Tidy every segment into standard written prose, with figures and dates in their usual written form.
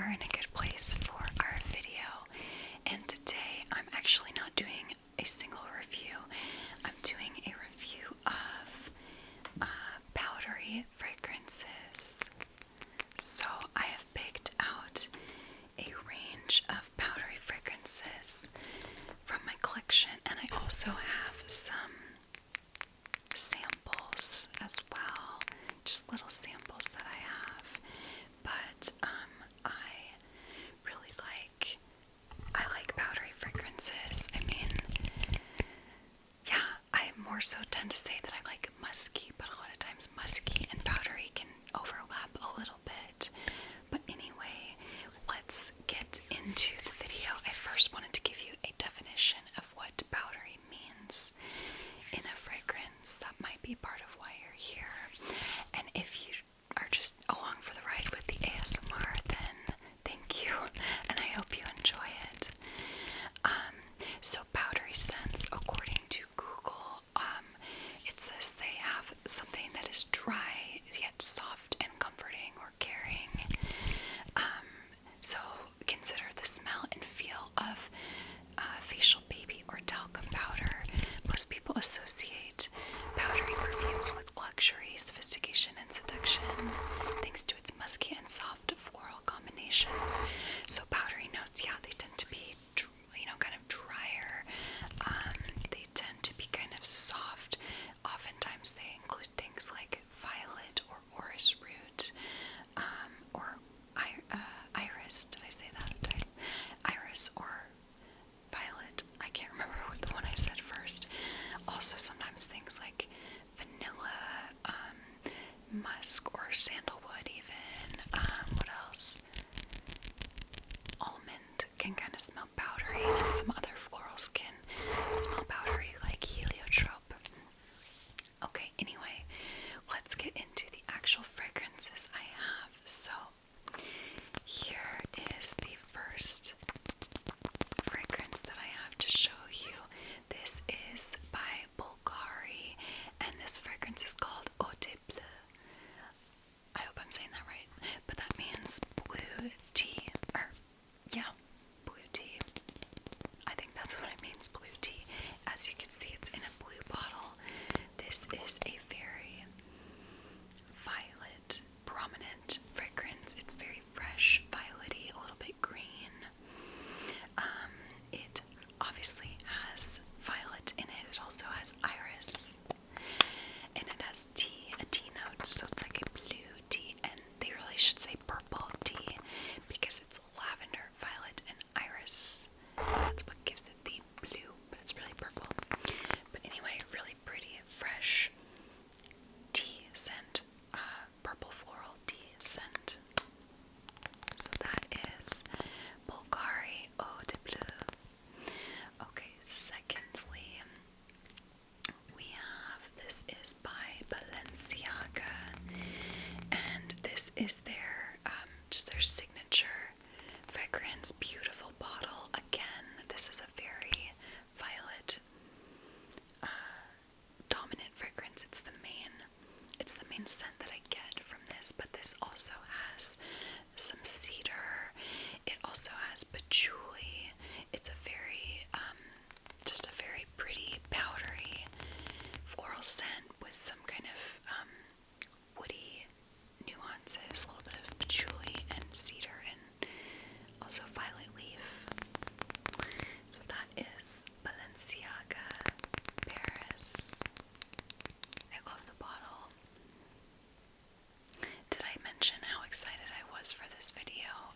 are in a good place for our video, and today I'm actually not doing a single review. I'm doing a review of powdery fragrances. So I have picked out a range of powdery fragrances from my collection, and I also have some samples as well, just little samples that I have. But I like powdery fragrances. I mean, yeah, I more so tend to say that I like musky, but a lot of times musky and powdery can overlap a little bit. But anyway, let's get into the video. I first wanted to give you a definition of what powdery means in a fragrance. That might be part of why you're here. And if you are just along for the ride with the ASMR, then thank you, and I hope you enjoy it. So powdery scents, according to Google, it says they have something that is dry yet soft and comforting or caring. So consider the smell and feel of facial baby or talcum powder. Most people associate powdery perfumes with luxury, sophistication, and seduction, thanks to its musky and soft floral combinations. So powdery notes, yeah, they tend to be, kind of drier. They tend to be kind of soft. Oftentimes they include things like violet or orris root, or iris. Did I say that? Iris or violet. I can't remember what the one I said first. Also sometimes things like vanilla, musk or sandalwood even. What else? Almond can kind of smell powdery, and some other florals can smell powdery, like heliotrope. Okay, anyway, let's get into the actual fragrances I have. So, here is the first fragrance that I have to show you. This is by Bvlgari, and this fragrance is called Eau de Bleu. I hope I'm saying that right, but that means blue tea, blue tea. I think that's what it means, blue tea. As you can see, it's in a blue bottle. This is a very violet, prominent fragrance. It's very fresh, violety, a little bit green. It obviously has violet in it. It also has iris, and it has tea, a tea note. So it's like a blue tea, and they really should say purple tea because it's lavender, violet, and iris. That's what gives it the blue, but it's really purple. But anyway, really pretty, fresh tea scent, purple floral tea scent. So that is Bvlgari Eau de Bleu. Okay, secondly, we have, this is by Balenciaga, and this is their, just their signature fragrance. Beautiful bottle. Again, this is a very violet, dominant fragrance. It's the main scent that I get from this, but this also has some cedar. It also has patchouli. It's a very, just a very pretty, powdery, floral scent with some kind of, woody nuances, a little bit of patchouli and cedar, and also violet leaf. So that is Balenciaga Paris. I love the bottle. Did I mention how excited I was for this video?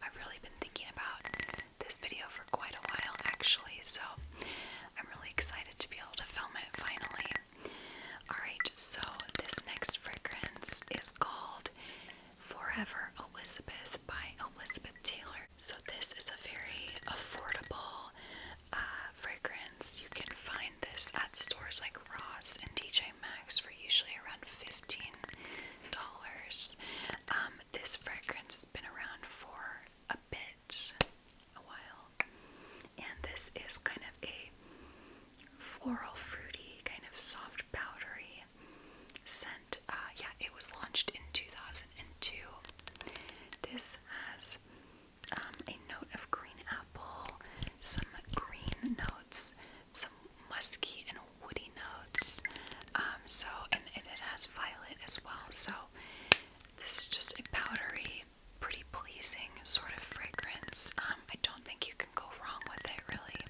amazing sort of fragrance. I don't think you can go wrong with it, really.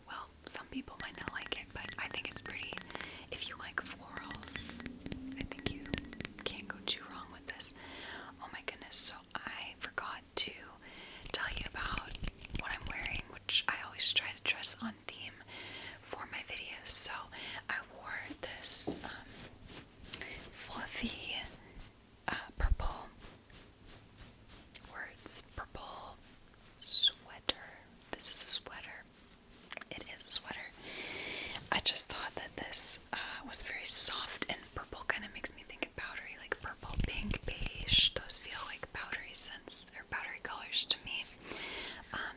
Well, some people might not like it, but I think it's pretty. If you like florals, I think you can't go too wrong with this. Oh my goodness, so I forgot to tell you about what I'm wearing, which I always try to dress on theme for my videos. So I wore this fluffy purple sweater. This is a sweater. It is a sweater. I just thought that this was very soft, and purple kind of makes me think of powdery, like purple, pink, beige. Those feel like powdery scents or powdery colors to me.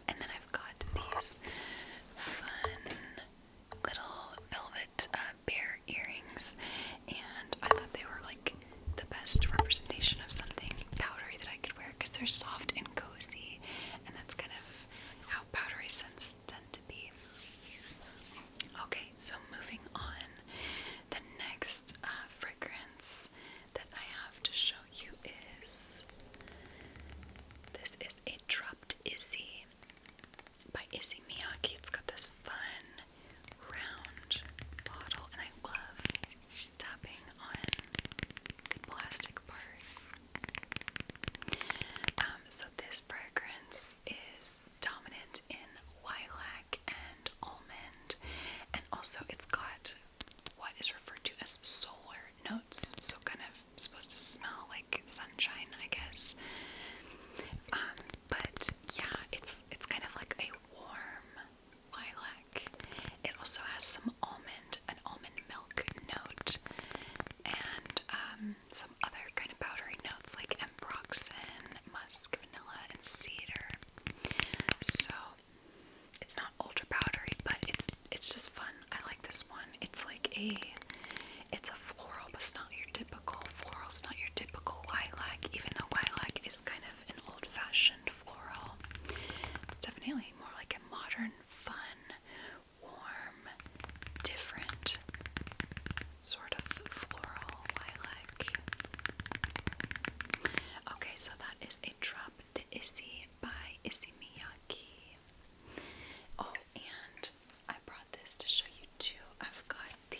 And then I've got these fun little velvet bear earrings, and I thought they were like the best representation of something powdery that I could wear because they're soft and cozy, and that's kind of how powdery scents tend to be. Okay, so moving on, the next fragrance that I have to show you is, this is a dropped Issey by Issey Miyake. It's got this fun round bottle, and I love tapping on the plastic part. So this fragrance is dominant in lilac and almond, and also it's got what is referred to as solar notes, so kind of supposed to smell like sunshine, I guess. But yeah, it's kind of like a warm lilac. It also has some an almond milk note, and some other kind of powdery notes like ambroxan, musk, vanilla, and cedar. So it's not ultra powdery, but it's just fun. I like this one. It's a floral, but it's not your typical floral. It's not your typical lilac, even though lilac is kind of an old-fashioned floral. It's definitely more like a modern, fun, warm, different sort of floral lilac. Okay, so that is a drop to Issey by Issey Miyake. Oh, and I brought this to show you too. I've got the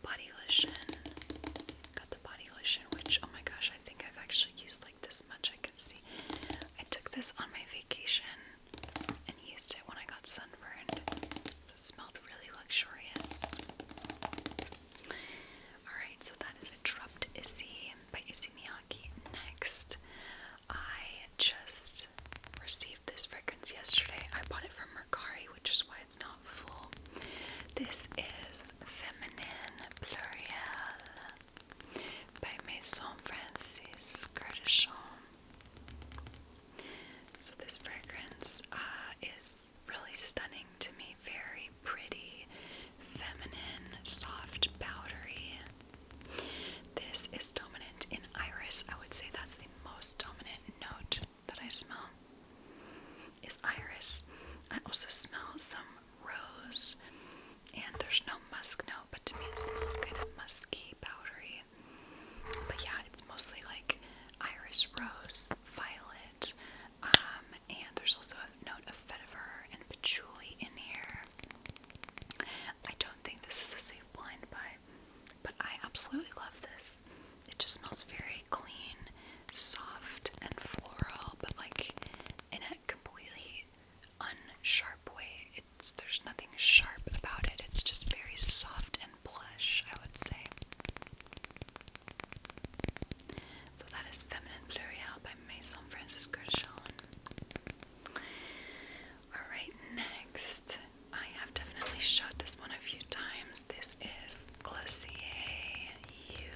body lotion. Which, oh my gosh, I think I've actually used like this much. I can see. I took this on my vacation and used it when I got sunburned, so it smelled really luxurious. Alright, so that is a dropped Issey by Issey Miyake. Next, I just received this fragrance yesterday. I bought it from Bvlgari, which is why it's not full. This is Féminin Pluriel by Maison Kurkdjian. So this fragrance is really stunning to me. Very pretty, feminine, soft, powdery. This is dominant in iris. I would say that's the most dominant note that I smell is iris. I also smell some rose, and there's no musk note, but to me it smells kind of musky, powdery. But yeah, it's mostly like iris, rose, violet, and there's also a note of vetiver and patchouli in here. I don't think this is a safe blind buy, but I absolutely love this. It just smells very clean, soft, and floral, but like in a completely unsharp way. There's nothing sharp about it. It's just very soft and plush, I would say. So that is Féminin Pluriel by Maison Kurkdjian. Alright, next. I have definitely showed this one a few times. This is Glossier You.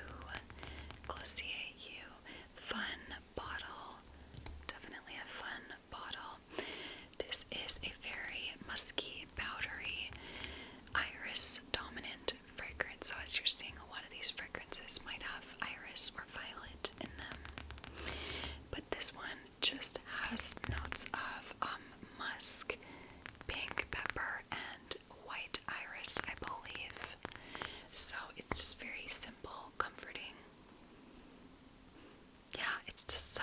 Glossier You. Fun bottle. Definitely a fun bottle. This is a very musky, powdery, iris dominant fragrance. So as you're seeing, a lot of these fragrances might have iris or violet in them. But this one just has notes of musk, pink pepper, and white iris, I believe. So it's just very simple, comforting. Yeah, it's just so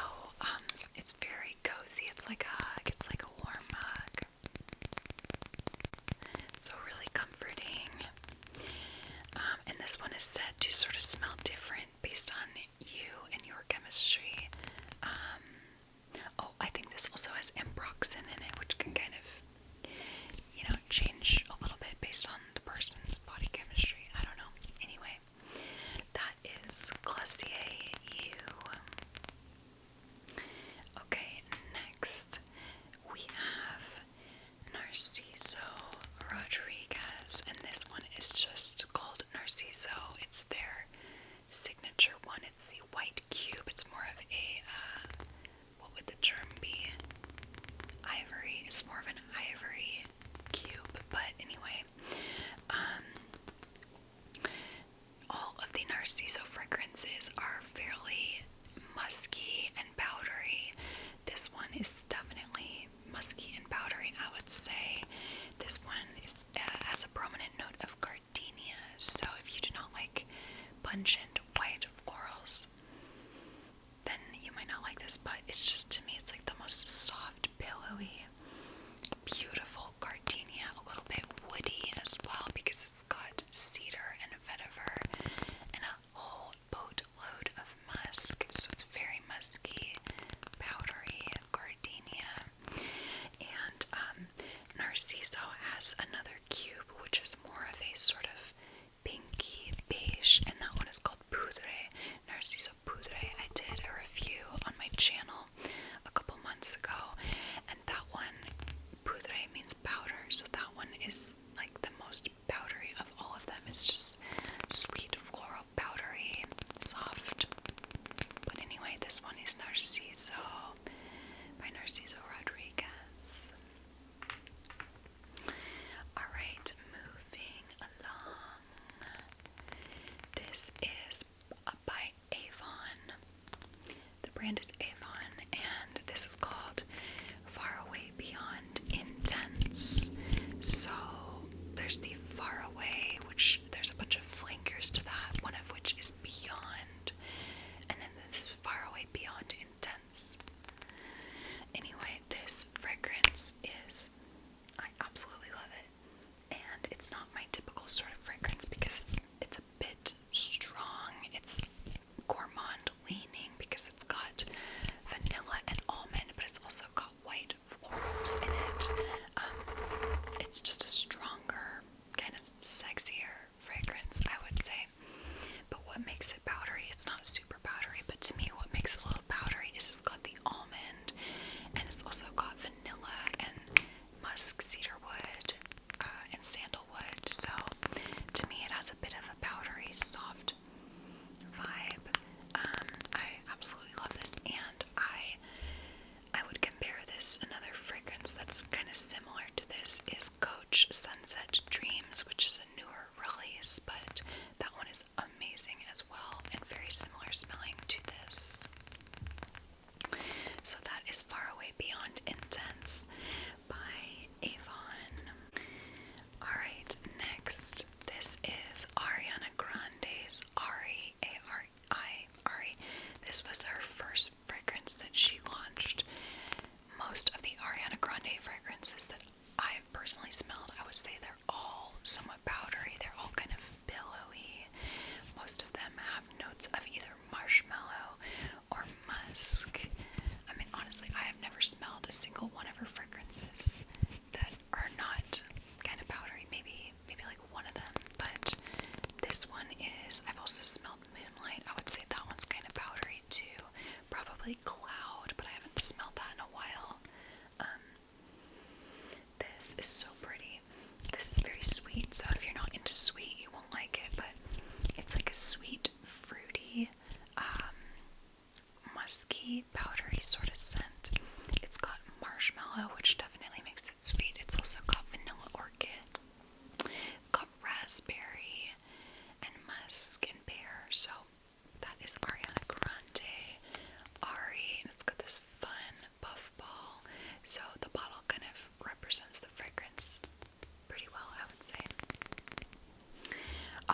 just, to me, it's like the most soft, pillowy, beautiful gardenia, a little bit woody as well because it's got cedar and vetiver and a whole boatload of musk, so it's very musky, powdery gardenia. And Narciso has another cube which is more of a sort of pinky beige, and that one is called Powdery, Narciso Powdery. I did a review on my channel a couple months ago, and that one, Powdery means powder, so that one is like the most powdery of all of them. It's just sweet, floral, powdery, soft. But anyway, this one is Narciso by Narciso Rodrigues. Alright, moving along. This is by Avon. The brand is Avon, and this is called Far Away Beyond Intense. So there's the Far Away, which there's a bunch of flankers to that, one of which is Beyond, and then this is Far Away Beyond Intense. Anyway, this fragrance is, I absolutely love it, and it's not my typical sort of fragrance because it's a bit strong. It's gourmand leaning because it's got vanilla and almond, but it's also got white florals in it. It's just a stronger, kind of sexier fragrance, I would say. But what makes it powdery, it's not super powdery, but to me what makes it a little powdery is it's got the almond, and it's also got vanilla and musk, cedarwood, and sandalwood. So to me it has a bit of a powdery, soft vibe. I absolutely love this, and I would compare this, another fragrance that's kind of similar to this is Coach Sunset Dreams, which is a newer release, but that one is amazing as well and very similar smelling to this. So that is Far Away Beyond Intense by Avon. Alright, next, this is Ariana Grande's Ari, A-R-I, Ari. This was her first fragrance that she launched. Most of the Ariana Grande fragrances that I've personally smelled, I would say they're all somewhat powdery. They're all kind of billowy. Most of them have notes of either marshmallow or musk. I mean, honestly, I have never smelled a single one of her fragrances that are not kind of powdery. Maybe like one of them, but this one is, I've also smelled Moonlight. I would say that one's kind of powdery too. Probably Cloud, but I haven't smelled that in a while. This is so pretty. This is very sweet, so if you're not into sweet, you won't like it, but it's like a sweet, fruity, musky, powdery sort of scent. It's got marshmallow, which definitely makes it sweet. It's also got vanilla orchid. It's got raspberry and musk and pear. So that is Ariana Grande Ari, and it's got this fun puff ball. So the bottle kind of represents the fragrance pretty well, I would say.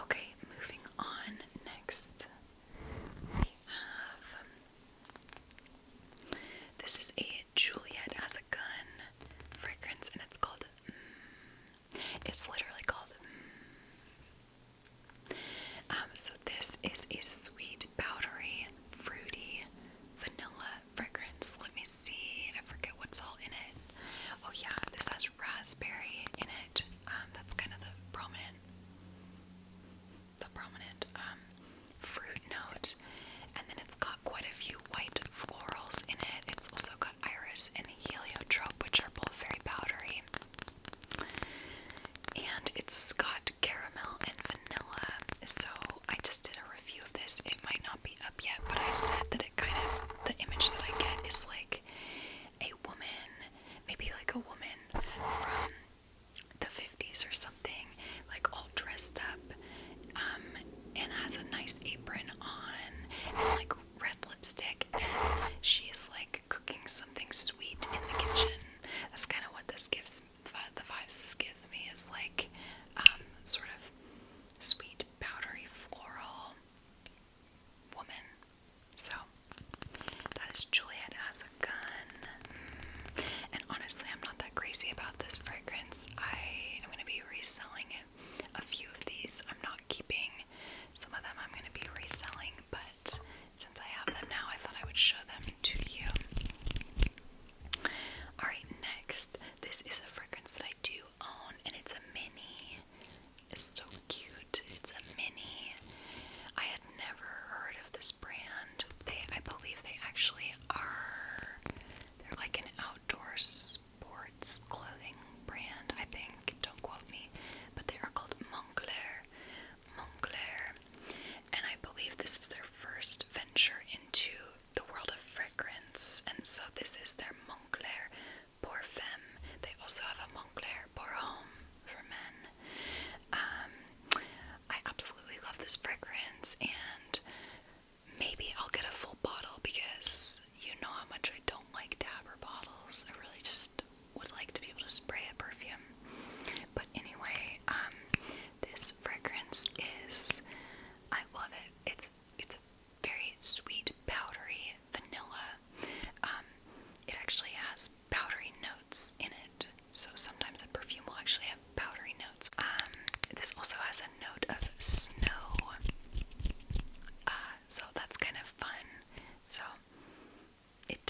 Okay, moving on. Next, we have, this is a Juliette Has a Gun fragrance, and it's called it's literally called so this is a sweet, powdery, fruity, vanilla fragrance. Let me see, I forget what's all in it. Oh yeah, this has raspberry in it. That's kind of the prominent fruit note, and then it's got quite a few white florals in it. It's also got iris and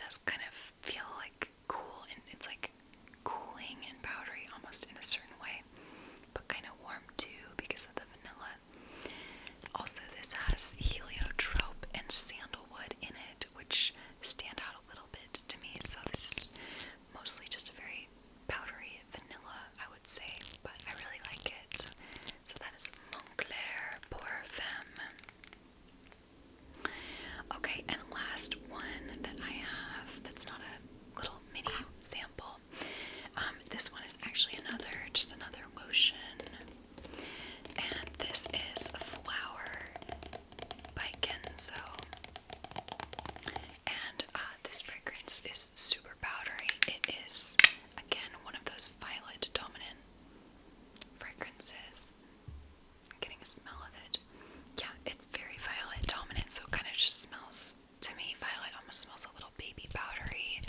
does kind of feel like cool, and it's like cooling and powdery almost in a certain way, but kind of warm too because of the vanilla. Also, this has heliotrope and sandalwood in it, which stand out a little bit to me. So this is mostly just a very powdery vanilla, I would say, but I really like it. So that is Moncler pour Femme. Okay, and last one that I have that's not a little mini sample. This one is actually just another lotion. And this is Flower by Kenzo. And this fragrance is super powdery. It is, again, one of those violet dominant fragrances. I'm getting a smell of it. Yeah, it's very violet dominant, so it kind of just smells, to me, violet almost smells a little baby powdery.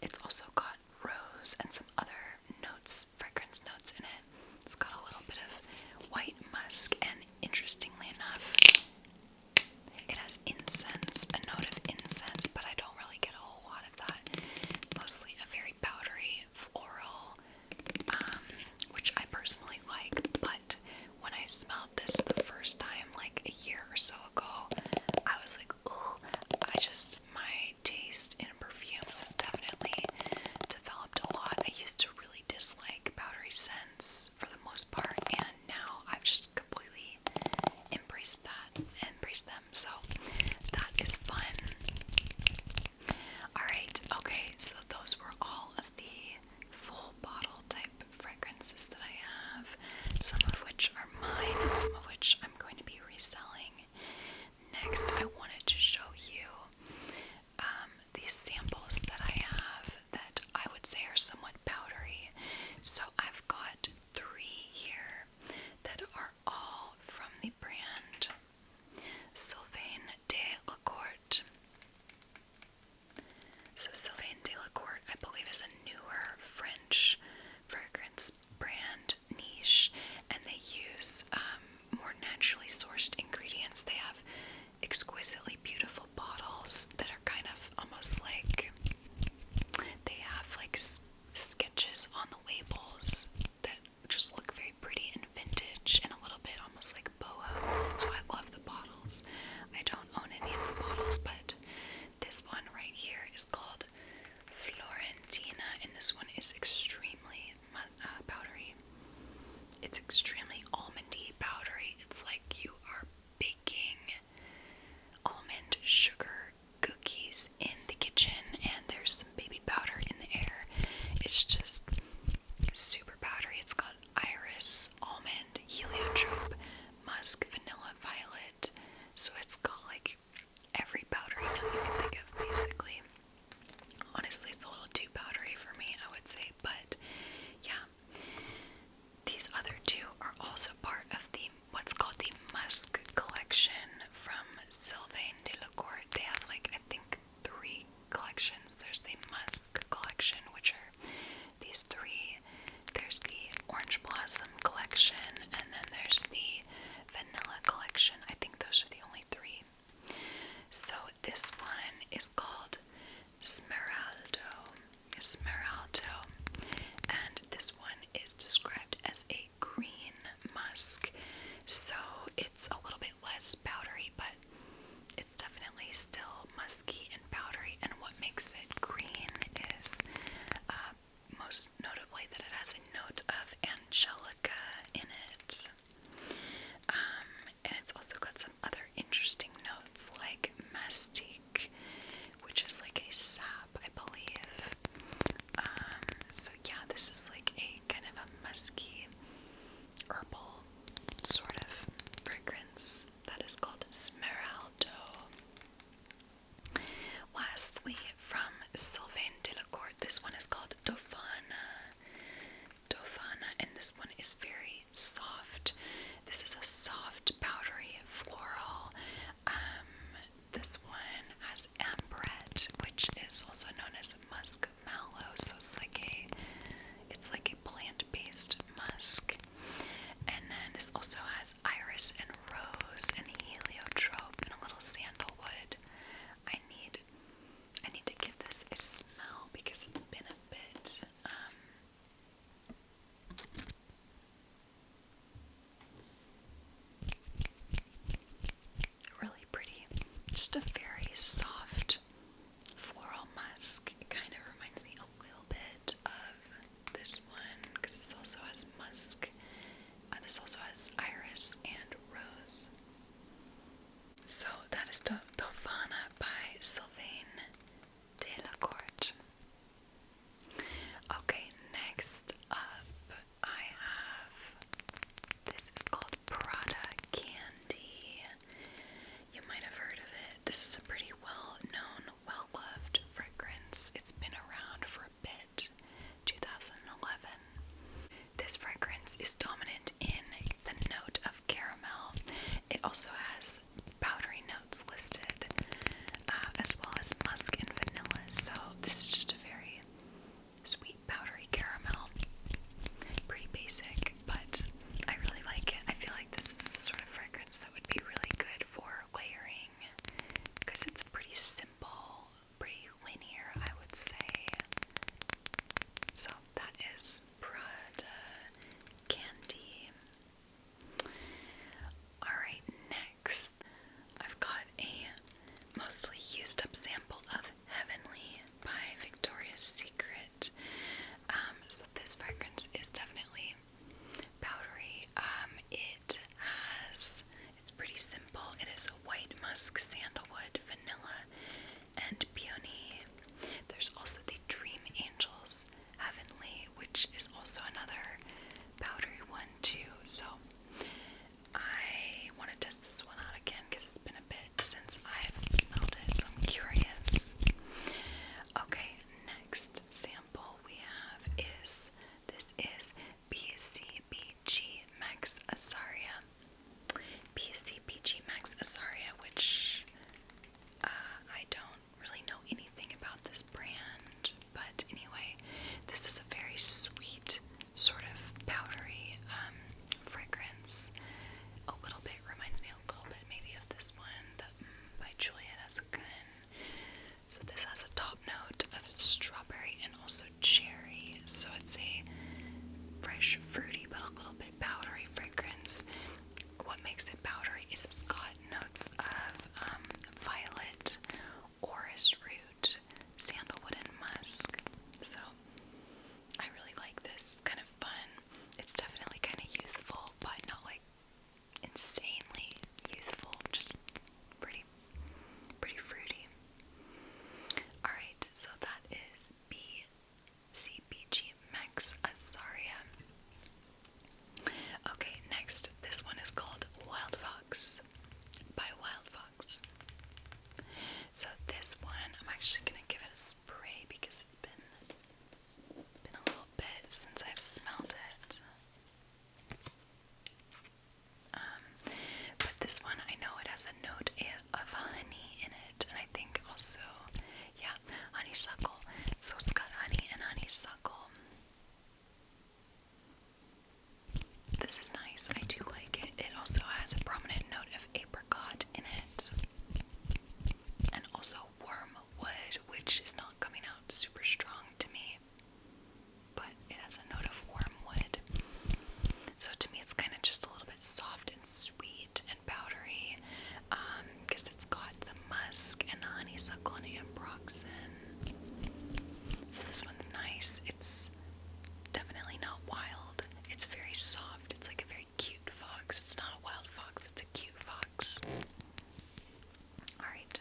It's also got rose and some other notes, fragrance notes in it. It's got a little bit of white musk, and interestingly enough, it has incense, a note of incense, but I don't really get a whole lot of that. Mostly a very powdery floral, which I personally like, but when I smelled this the first time, like a year or so ago, I was like, ugh, my taste in perfumes has definitely developed a lot. I used to really dislike powdery scents for the most part, and now I've just completely embraced them, so that is fun. Alright, okay, so those were all of the full bottle type fragrances that I have, some of which are mine and some of which I'm going to be reselling. Next, I wanted to show you these samples that I have that I would say are somewhat powdery. So I've got 3 here that are all from the brand Sylvaine Delacourte. So Sylvaine Delacourte, I believe, is a newer French fragrance brand, niche, and they use more naturally sourced ingredients. They have exquisitely beautiful bottles that are kind of almost like, they have like sketches on the labels that just look very pretty and vintage and a little bit almost like boho. So I love the bottles. I don't own any of the bottles, but this one right here is called fresh, fruity, but a little bit powdery fragrance. What makes it powdery is it's got notes of violet, orris root, sandalwood, and musk. So I really like this. It's kind of fun. It's definitely kind of youthful, but not like insanely youthful. Just pretty fruity. Alright, so that is BCBG Max Azaria. Okay, next, this one is called Wildfox by Wildfox. So this one, I'm actually gonna give it a spray because it's been a little bit since I've smelled it. But this one, I know it has a note of honey in it, and I think also, yeah, honeysuckle. So it's got honey and honeysuckle. This is nice. I do like it. It also has a prominent note of apricot in it, and also wormwood, which is not coming out super strong to me, but it has a note of wormwood. So to me, it's kind of just a little bit soft and sweet and powdery, because it's got the musk and the honeysuckle and ambroxan. So this one's nice. It's definitely not wild. It's very soft. It's like a very cute fox. It's not a wild fox. It's a cute fox. Alright.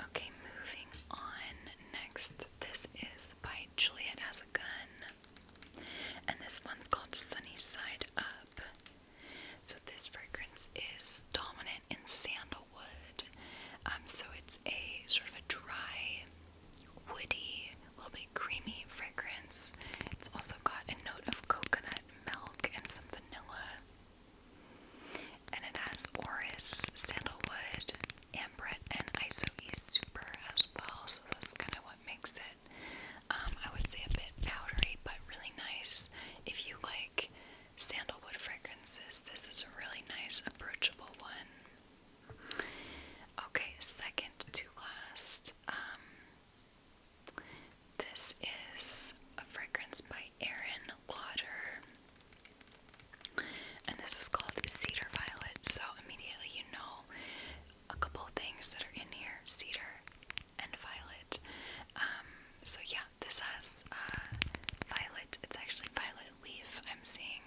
Okay, moving on. Next, this is by Juliette Has a Gun. And this one's called Sunny Side Up. So this fragrance is dominant in sandalwood. So it's a sort of a dry, woody, a little bit creamy fragrance. It's also got a note of coconut milk and some vanilla. And it has orris, sandalwood, ambret, and isoe super as well. So that's kind of what makes it, I would say, a bit powdery, but really nice. If you like sandalwood fragrances, this is a really nice, approachable one. Okay, second to last. This is a fragrance by Erin Lauder, and this is called Cedar Violet. So immediately you know a couple of things that are in here: cedar and violet. So yeah, this has violet. It's actually violet leaf. I'm seeing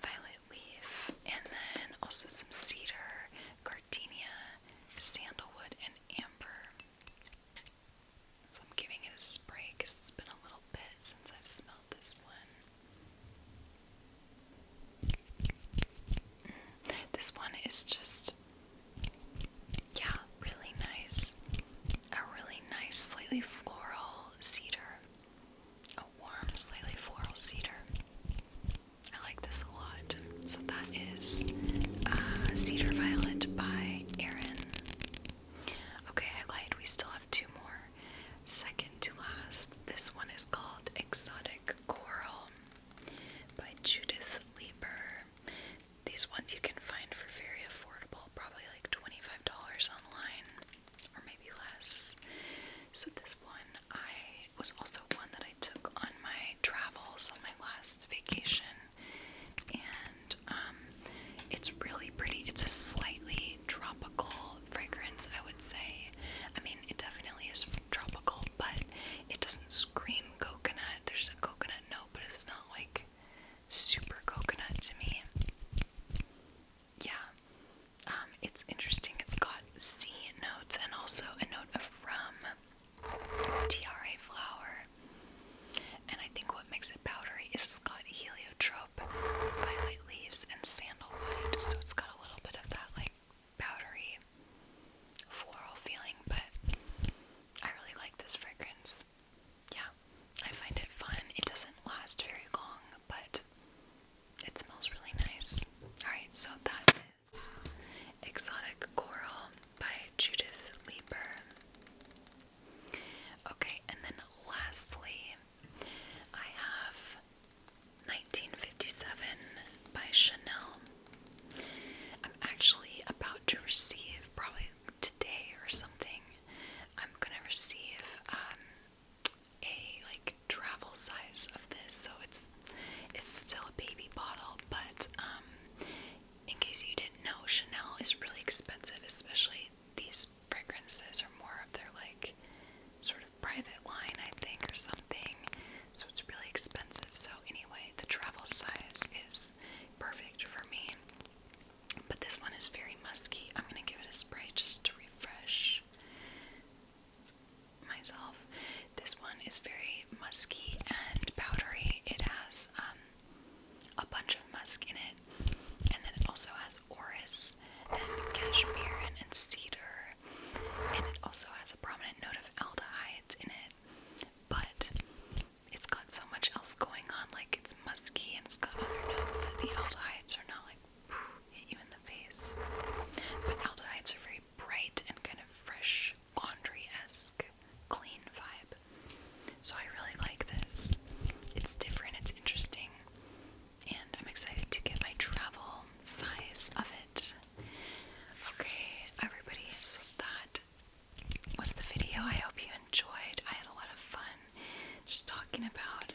violet leaf, and then also some cedar, gardenia, sandalwood, and amber. So I'm giving it a spray because it's been a little bit since I've smelled this one. This one is just, yeah, really nice. A really nice, slightly floral cedar. A warm, slightly floral cedar. I like this a lot. So that is Cedar Violet by Erin. Okay, I lied. We still have two more. Second to last, this one is called Exotic Coral by Judith Leiber. These ones you can find for very affordable, probably like $25 online, or maybe less. So this one, was also one that I took on my travels on my last vacation, and it's really pretty. It's a slightly tropical fragrance, I would say. I mean, it definitely is tropical, but it doesn't scream coconut. There's a coconut note, but it's not like super coconut to me. Yeah. It's interesting. It's got sea notes and also a note of rum. is very musky and powdery. It has a bunch of musk in it, and then it also has orris and cashmere and cedar, and it also has a prominent note of aldehydes in it, but it's got so much else going on. Like, it's musky and it's got other notes that the aldehydes are not like hit you in the face, but aldehydes are very bright and kind of fresh, laundry-esque, clean vibe. So I really like this. It's different, it's interesting, and I'm excited to get my travel size of it. Okay, everybody, so that was the video. I hope you enjoyed. I had a lot of fun just talking about